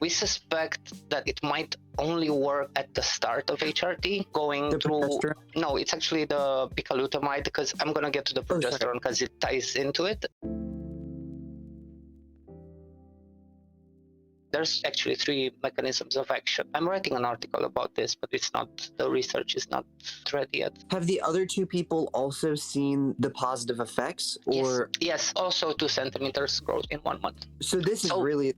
We suspect that it might only work at the start of HRT, going The through. progesterone? No, it's actually the Bicalutamide, because I'm gonna get to the sorry. progesterone because it ties into it. There's actually 3 mechanisms of action. I'm writing an article about this, but the research is not ready yet. Have the other 2 people also seen the positive effects, or? Yes, also 2 centimeters growth in 1 month. So this is So, really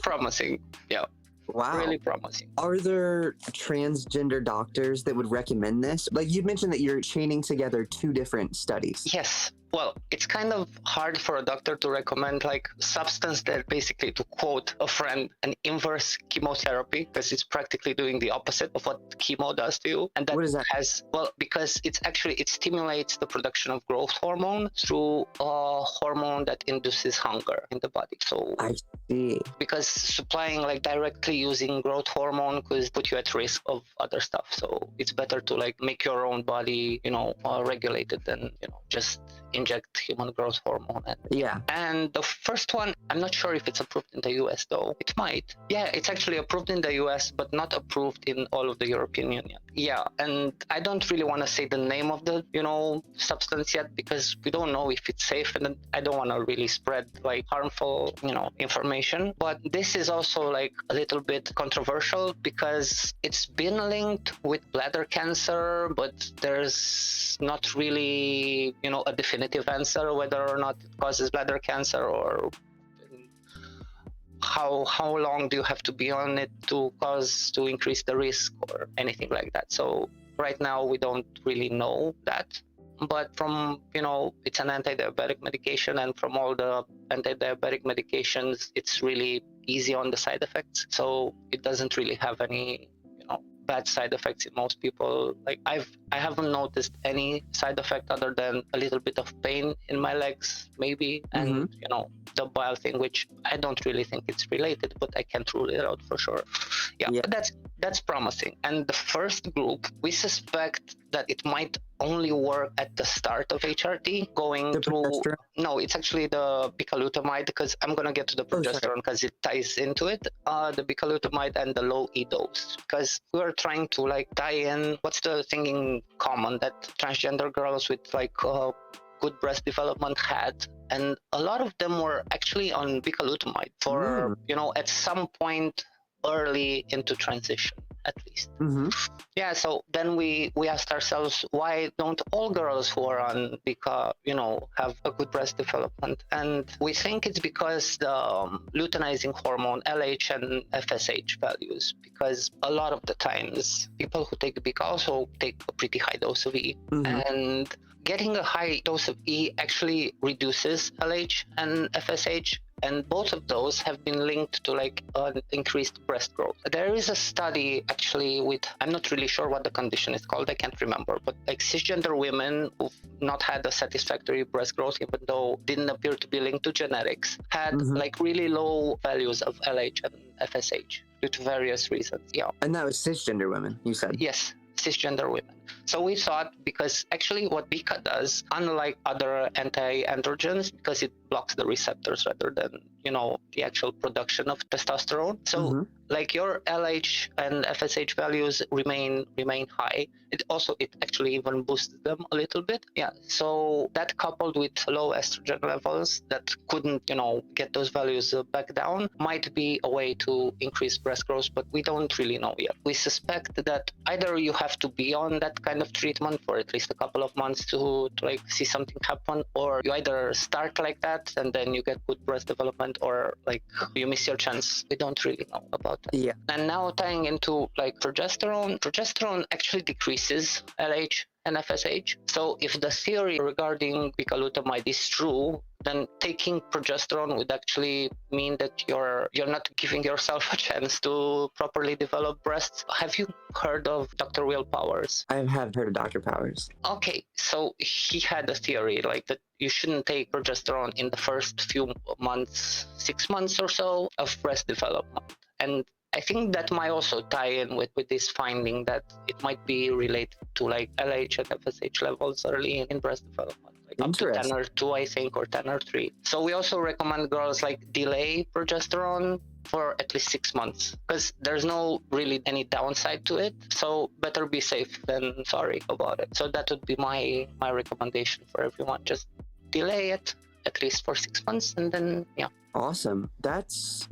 promising. Yeah. Wow. Really promising. Are there transgender doctors that would recommend this? Like you mentioned that you're chaining together 2 different studies. Yes. Well, it's kind of hard for a doctor to recommend like substance that basically, to quote a friend, an inverse chemotherapy, because it's practically doing the opposite of what chemo does to you. And that What is that? because it stimulates the production of growth hormone through a hormone that induces hunger in the body. So I see. because supplying like directly using growth hormone could put you at risk of other stuff. So it's better to like make your own body, regulated than, just inject human growth hormone. And the first one, I'm not sure if it's approved in the US though. It might. Yeah, it's actually approved in the US, but not approved in all of the European Union. Yeah, and I don't really want to say the name of the, substance yet, because we don't know if it's safe, and I don't want to really spread like harmful, information. But this is also like a little bit controversial because it's been linked with bladder cancer, but there's not really, a definitive answer whether or not it causes bladder cancer, or how long do you have to be on it to increase the risk or anything like that. So right now we don't really know that. But from, it's an anti-diabetic medication, and from all the anti-diabetic medications, it's really easy on the side effects. So it doesn't really have any, bad side effects in most people. Like I haven't noticed any side effect other than a little bit of pain in my legs, maybe, and the bile thing, which I don't really think it's related, but I can't rule it out for sure. Yeah. But that's promising. And the first group, we suspect that it might only work at the start of HRT, going through. Progesterone? No, it's actually the Bicalutamide, because I'm gonna get to the progesterone because it ties into it. The Bicalutamide and the low E dose, because we're trying to like tie in what's the thing in common that transgender girls with like good breast development had, and a lot of them were actually on Bicalutamide for at some point early into transition, at least. Yeah, so then we asked ourselves, why don't all girls who are on Bica, have a good breast development? And we think it's because the luteinizing hormone, LH and FSH values, because a lot of the times people who take Bica also take a pretty high dose of E. And getting a high dose of E actually reduces LH and FSH, and both of those have been linked to like an increased breast growth. There is a study actually with, I'm not really sure what the condition is called, I can't remember, but like cisgender women who've not had a satisfactory breast growth, even though didn't appear to be linked to genetics, had like really low values of LH and FSH due to various reasons. Yeah. And that was cisgender women, you said? Yes, cisgender women. So we thought, because actually what Bica does, unlike other anti-androgens, because it blocks the receptors rather than, the actual production of testosterone. So like your LH and FSH values remain high. It actually even boosts them a little bit. Yeah. So that coupled with low estrogen levels that couldn't, get those values back down, might be a way to increase breast growth, but we don't really know yet. We suspect that either you have to be on that kind of treatment for at least a couple of months to like see something happen, or you either start like that and then you get good breast development, or like you miss your chance. We don't really know about that. Yeah. And now tying into like progesterone actually decreases LH and FSH. So if the theory regarding bicalutamide is true, then taking progesterone would actually mean that you're not giving yourself a chance to properly develop breasts. Have you heard of Dr. Will Powers? I have heard of Dr. Powers. Okay, so he had a theory like that you shouldn't take progesterone in the first few months, 6 months or so of breast development. And I think that might also tie in with this finding that it might be related to like LH and FSH levels early in breast development, like up to 10 or 2, I think, or 10 or 3. So we also recommend girls like delay progesterone for at least 6 months, because there's no really any downside to it. So better be safe than sorry about it. So that would be my recommendation for everyone. Just delay it at least for 6 months, and then yeah. Awesome. That's